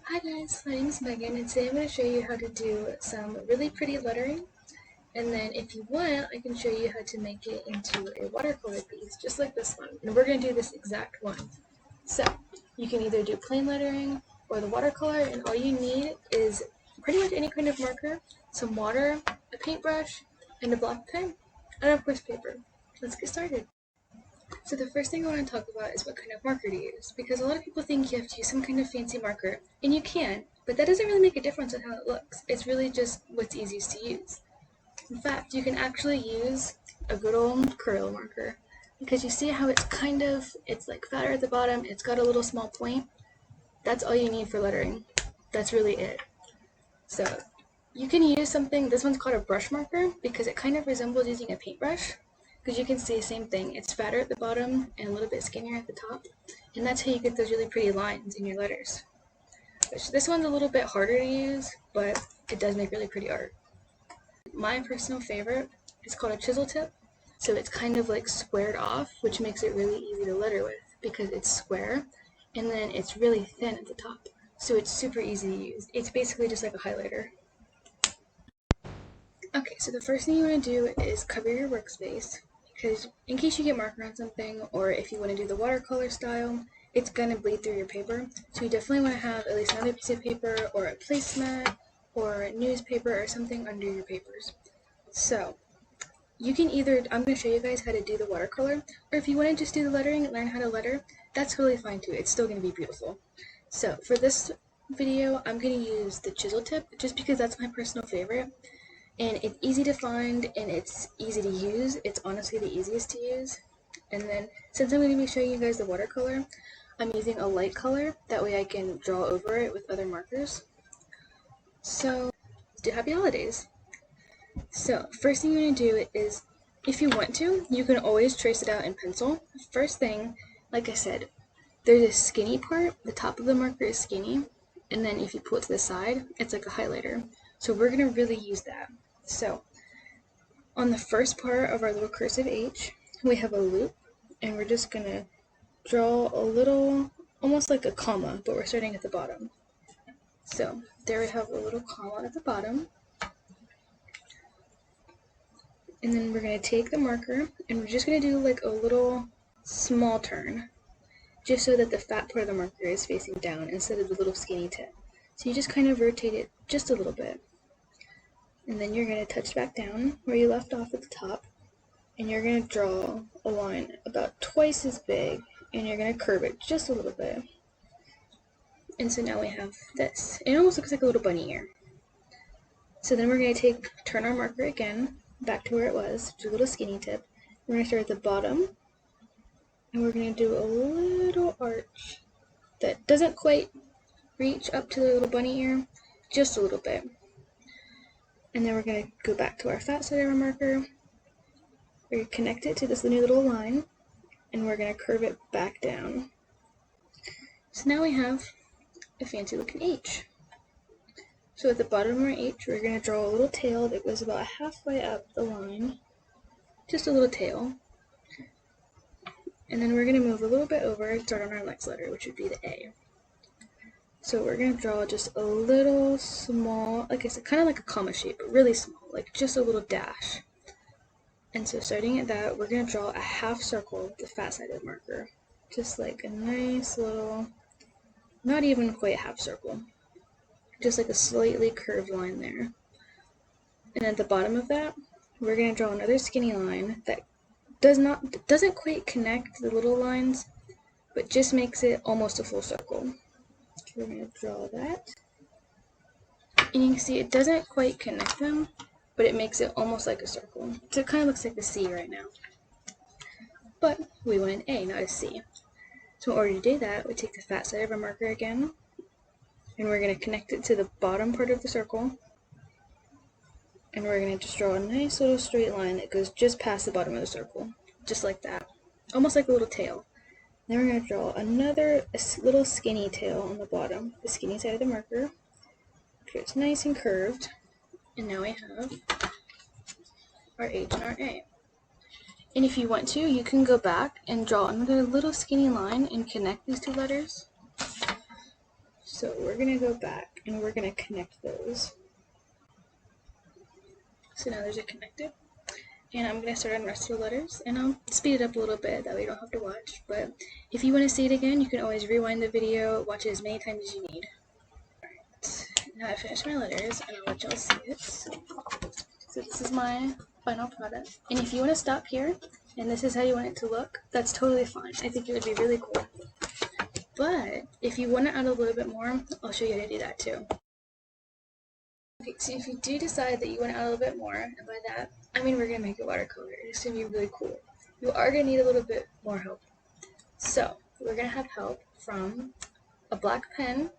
Hi guys, my name is Megan and today I'm going to show you how to do some really pretty lettering, and then if you want I can show you how to make it into a watercolor piece just like this one, and we're going to do this exact one. So you can either do plain lettering or the watercolor, and all you need is pretty much any kind of marker, some water, a paintbrush, and a black pen, and of course paper. Let's get started. So the first thing I want to talk about is what kind of marker to use, because a lot of people think you have to use some kind of fancy marker, and you can, but that doesn't really make a difference in how it looks. It's really just what's easiest to use. In fact, you can actually use a good old Corel marker, because you see how it's like fatter at the bottom, it's got a little small point. That's all you need for lettering. That's really it. So you can use something, this one's called a brush marker, because it kind of resembles using a paintbrush. Because you can see the same thing, it's fatter at the bottom and a little bit skinnier at the top, and that's how you get those really pretty lines in your letters. This one's a little bit harder to use, but it does make really pretty art. My personal favorite is called a Chisel Tip, so it's kind of like squared off, which makes it really easy to letter with because it's square, and then it's really thin at the top, so it's super easy to use. It's basically just like a highlighter. Okay, so the first thing you want to do is cover your workspace, because in case you get marker on something, or if you want to do the watercolor style, it's going to bleed through your paper. So you definitely want to have at least another piece of paper, or a placemat, or newspaper, or something under your papers. So you can either, I'm going to show you guys how to do the watercolor, or if you want to just do the lettering and learn how to letter, that's totally fine too. It's still going to be beautiful. So for this video, I'm going to use the Chisel Tip, just because that's my personal favorite. And it's easy to find and it's easy to use. It's honestly the easiest to use. And then since I'm going to be showing you guys the watercolor, I'm using a light color. That way I can draw over it with other markers. So let's do happy holidays. So first thing you're going to do is, if you want to, you can always trace it out in pencil. First thing, like I said, there's a skinny part. The top of the marker is skinny. And then if you pull it to the side, it's like a highlighter. So we're going to really use that. So on the first part of our little cursive H, we have a loop, and we're just going to draw a little, almost like a comma, but we're starting at the bottom. So there we have a little comma at the bottom. And then we're going to take the marker, and we're just going to do like a little small turn, just so that the fat part of the marker is facing down instead of the little skinny tip. So you just kind of rotate it just a little bit. And then you're going to touch back down where you left off at the top, and you're going to draw a line about twice as big, and you're going to curve it just a little bit. And so now we have this. It almost looks like a little bunny ear. So then we're going to turn our marker again back to where it was, to a little skinny tip. We're going to start at the bottom, and we're going to do a little arch that doesn't quite reach up to the little bunny ear, just a little bit. And then we're going to go back to our fat side of our marker. We're going to connect it to this new little line, and we're going to curve it back down. So now we have a fancy looking H. So at the bottom of our H, we're going to draw a little tail that goes about halfway up the line, just a little tail. And then we're going to move a little bit over and start on our next letter, which would be the A. So we're going to draw just a little small, like I said, kind of like a comma shape, but really small, like just a little dash. And so starting at that, we're going to draw a half circle with the fat side of the marker. Just like a nice little, not even quite half circle, just like a slightly curved line there. And at the bottom of that, we're going to draw another skinny line that doesn't quite connect the little lines, but just makes it almost a full circle. We're going to draw that, and you can see it doesn't quite connect them, but it makes it almost like a circle. So it kind of looks like the C right now, but we want an A, not a C. So in order to do that, we take the fat side of our marker again, and we're going to connect it to the bottom part of the circle, and we're going to just draw a nice little straight line that goes just past the bottom of the circle, just like that, almost like a little tail. Then we're going to draw another little skinny tail on the bottom, the skinny side of the marker. Okay, it's nice and curved. And now we have our H and our A. And if you want to, you can go back and draw another little skinny line and connect these two letters. So we're going to go back and we're going to connect those. So now there's a connected. And I'm going to start on the rest of the letters, and I'll speed it up a little bit, that way you don't have to watch. But if you want to see it again, you can always rewind the video, watch it as many times as you need. Alright, now I finished my letters, and I'll let y'all see it. So this is my final product. And if you want to stop here, and this is how you want it to look, that's totally fine. I think it would be really cool. But if you want to add a little bit more, I'll show you how to do that too. Okay, so if you do decide that you want to add a little bit more, and by that, I mean we're going to make it watercolor. It's going to be really cool. You are going to need a little bit more help. So, we're going to have help from a black pen,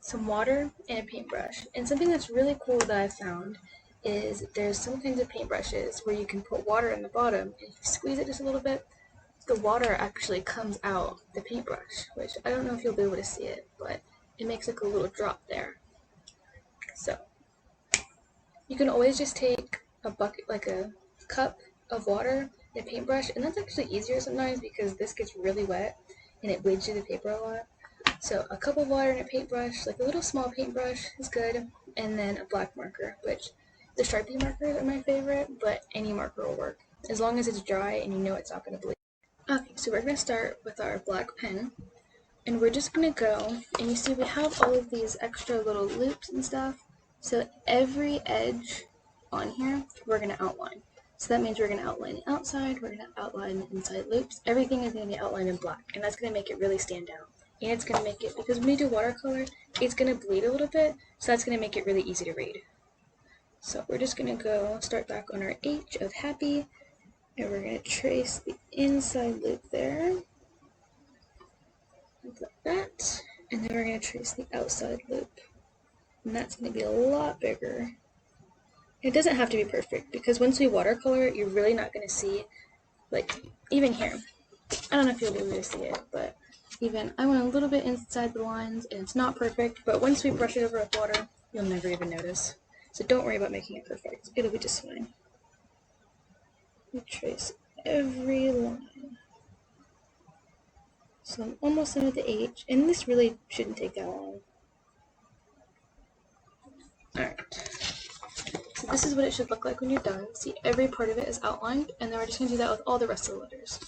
some water, and a paintbrush. And something that's really cool that I found is there's some kinds of paintbrushes where you can put water in the bottom, and if you squeeze it just a little bit, the water actually comes out the paintbrush, which I don't know if you'll be able to see it, but it makes like a little drop there. So, you can always just take a bucket, like a cup of water, and a paintbrush, and that's actually easier sometimes because this gets really wet and it bleeds through the paper a lot. So a cup of water and a paintbrush, like a little small paintbrush is good, and then a black marker, which the Sharpie markers are my favorite, but any marker will work, as long as it's dry and you know it's not going to bleed. Okay, so we're going to start with our black pen, and we're just going to go, and you see we have all of these extra little loops and stuff. So every edge on here, we're going to outline. So that means we're going to outline the outside, we're going to outline the inside loops. Everything is going to be outlined in black, and that's going to make it really stand out. And it's going to make it, because when you do watercolor, it's going to bleed a little bit, so that's going to make it really easy to read. So we're just going to go start back on our H of happy, and we're going to trace the inside loop there, like that, and then we're going to trace the outside loop. And that's going to be a lot bigger. It doesn't have to be perfect, because once we watercolor it, you're really not going to see, like, even here. I don't know if you'll be able to see it, but even, I went a little bit inside the lines, and it's not perfect, but once we brush it over with water, you'll never even notice. So don't worry about making it perfect. It'll be just fine. We trace every line. So I'm almost done with the H, and this really shouldn't take that long. Alright, so this is what it should look like when you're done. See, every part of it is outlined, and then we're just going to do that with all the rest of the letters.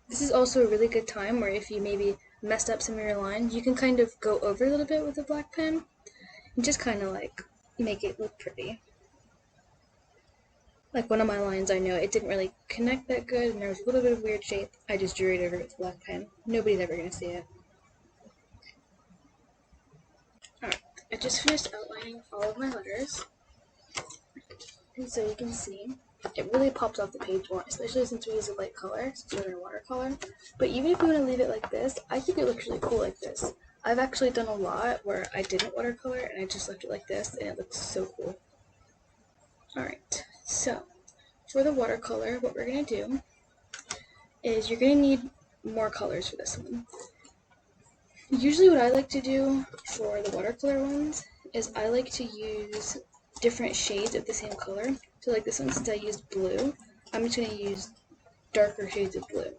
This is also a really good time where if you maybe messed up some of your lines, you can kind of go over a little bit with a black pen and just kind of like make it look pretty. Like one of my lines, I know it didn't really connect that good, and there was a little bit of weird shape. I just drew it over with a black pen. Nobody's ever going to see it. Alright, I just finished outlining all of my letters. And so you can see, it really pops off the page more, especially since we use a light color, since we're going to watercolor. But even if you want to leave it like this, I think it looks really cool like this. I've actually done a lot where I didn't watercolor, and I just left it like this, and it looks so cool. Alright. So, for the watercolor, what we're going to do is you're going to need more colors for this one. Usually what I like to do for the watercolor ones is I like to use different shades of the same color. So like this one, since I used blue, I'm just going to use darker shades of blue.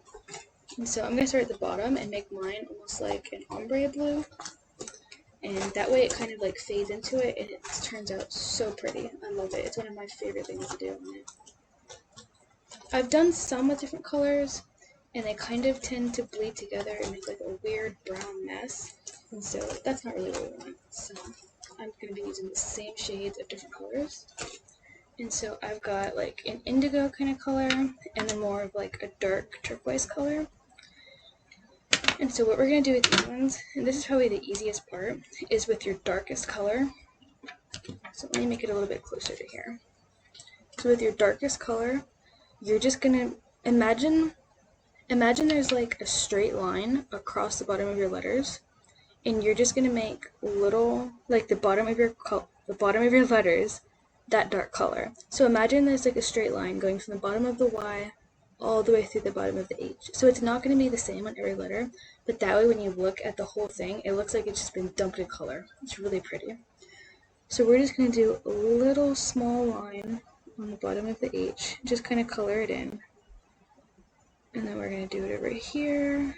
And so I'm going to start at the bottom and make mine almost like an ombre blue. And that way it kind of like fades into it, and it turns out so pretty. I love it. It's one of my favorite things to do on it. I've done some with different colors, and they kind of tend to bleed together and make like a weird brown mess. And so that's not really what we want. So I'm going to be using the same shades of different colors. And so I've got like an indigo kind of color, and then more of like a dark turquoise color. And so what we're going to do with these ones, and this is probably the easiest part, is with your darkest color. So let me make it a little bit closer to here. So with your darkest color, you're just going to imagine there's like a straight line across the bottom of your letters, and you're just going to make little, like the bottom of your letters, that dark color. So imagine there's like a straight line going from the bottom of the Y all the way through the bottom of the H. So it's not going to be the same on every letter, but that way when you look at the whole thing, it looks like it's just been dumped in color. It's really pretty. So we're just going to do a little small line on the bottom of the H, just kind of color it in. And then we're going to do it over here.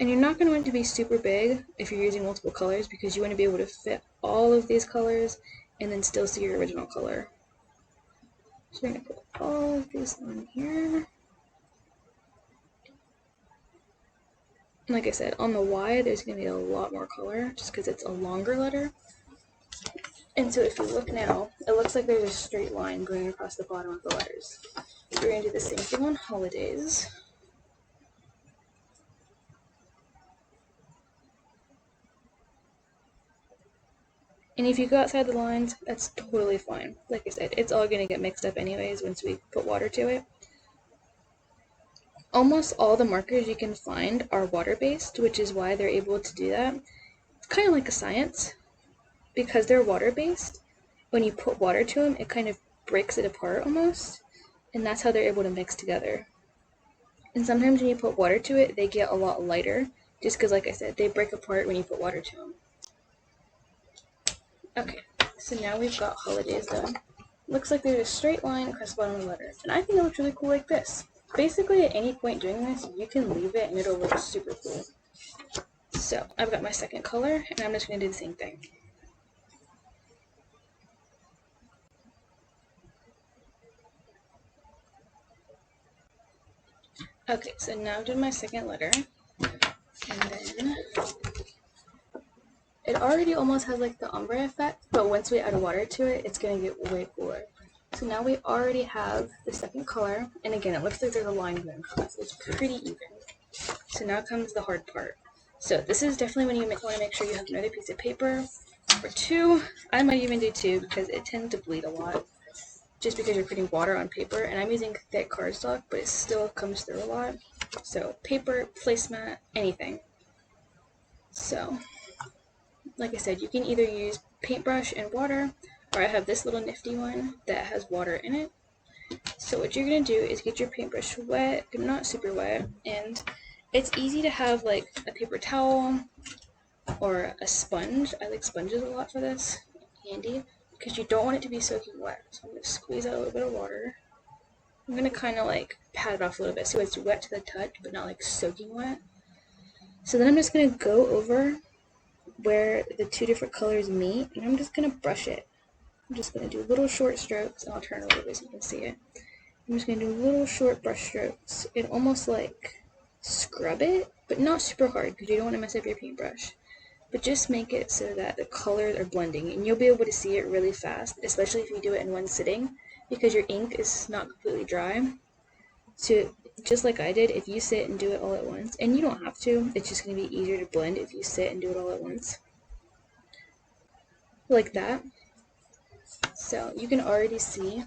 And you're not going to want it to be super big if you're using multiple colors, because you want to be able to fit all of these colors and then still see your original color. So we're going to put all of these on here. And like I said, on the Y there's going to be a lot more color just because it's a longer letter. And so if you look now, it looks like there's a straight line going across the bottom of the letters. We're going to do the same thing on holidays. And if you go outside the lines, that's totally fine. Like I said, it's all going to get mixed up anyways once we put water to it. Almost all the markers you can find are water-based, which is why they're able to do that. It's kind of like a science. Because they're water-based, when you put water to them, it kind of breaks it apart almost. And that's how they're able to mix together. And sometimes when you put water to it, they get a lot lighter, just because, like I said, they break apart when you put water to them. Okay, so now we've got holidays done. Looks like there's a straight line across the bottom of the letter. And I think it looks really cool like this. Basically, at any point doing this, you can leave it and it'll look super cool. So, I've got my second color, and I'm just going to do the same thing. Okay, so now I've done my second letter, and then it already almost has like the ombre effect, but once we add water to it, it's going to get way cooler. So now we already have the second color, and again, it looks like there's a line going across. It's pretty even. So now comes the hard part. So this is definitely when you want to make sure you have another piece of paper, or two. I might even do two because it tends to bleed a lot, just because you're putting water on paper, and I'm using thick cardstock, but it still comes through a lot. So paper, placemat, anything. So, like I said, you can either use paintbrush and water, or I have this little nifty one that has water in it. So what you're going to do is get your paintbrush wet, but not super wet, and it's easy to have like a paper towel or a sponge. I like sponges a lot for this, handy, because you don't want it to be soaking wet. So I'm going to squeeze out a little bit of water. I'm going to kind of like pat it off a little bit so it's wet to the touch, but not like soaking wet. So then I'm just going to go over where the two different colors meet, and I'm just going to brush it. I'm just going to do little short strokes, and I'll turn a little bit so you can see it. I'm just going to do little short brush strokes and almost like scrub it, but not super hard because you don't want to mess up your paintbrush. But just make it so that the colors are blending, and you'll be able to see it really fast, especially if you do it in one sitting, because your ink is not completely dry. So just like I did, if you sit and do it all at once, and you don't have to, it's just going to be easier to blend if you sit and do it all at once. Like that. So you can already see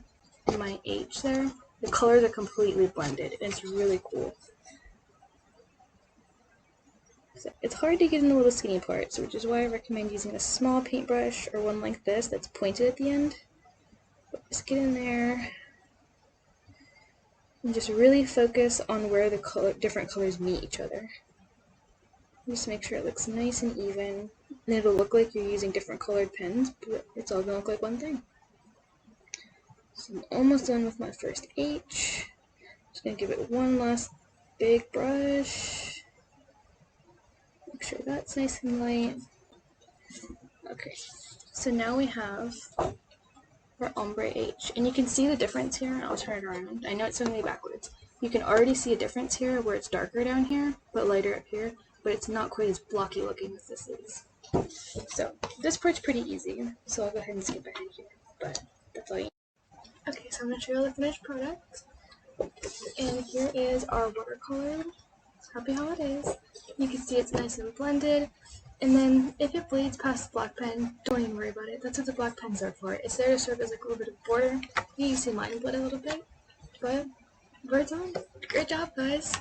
in my H there, the colors are completely blended, and it's really cool. So it's hard to get in the little skinny parts, which is why I recommend using a small paintbrush or one like this that's pointed at the end. But just get in there and just really focus on where the different colors meet each other. Just make sure it looks nice and even, and it'll look like you're using different colored pens, but it's all gonna look like one thing. So I'm almost done with my first H. Just gonna give it one last big brush. Make sure that's nice and light. Okay, so now we have our ombre H, and you can see the difference here. I'll turn it around. I know it's showing me backwards. You can already see a difference here where it's darker down here, but lighter up here, but it's not quite as blocky looking as this is. So this part's pretty easy, so I'll go ahead and skip ahead here, but that's all you need. Okay, so I'm going to show you the finished product, and here is our watercolor. Happy holidays! You can see it's nice and blended, and then if it bleeds past the black pen, don't even worry about it. That's what the black pens are for. It's there to serve as like a little bit of border. You can see mine bled a little bit, but we're done. Great job, guys!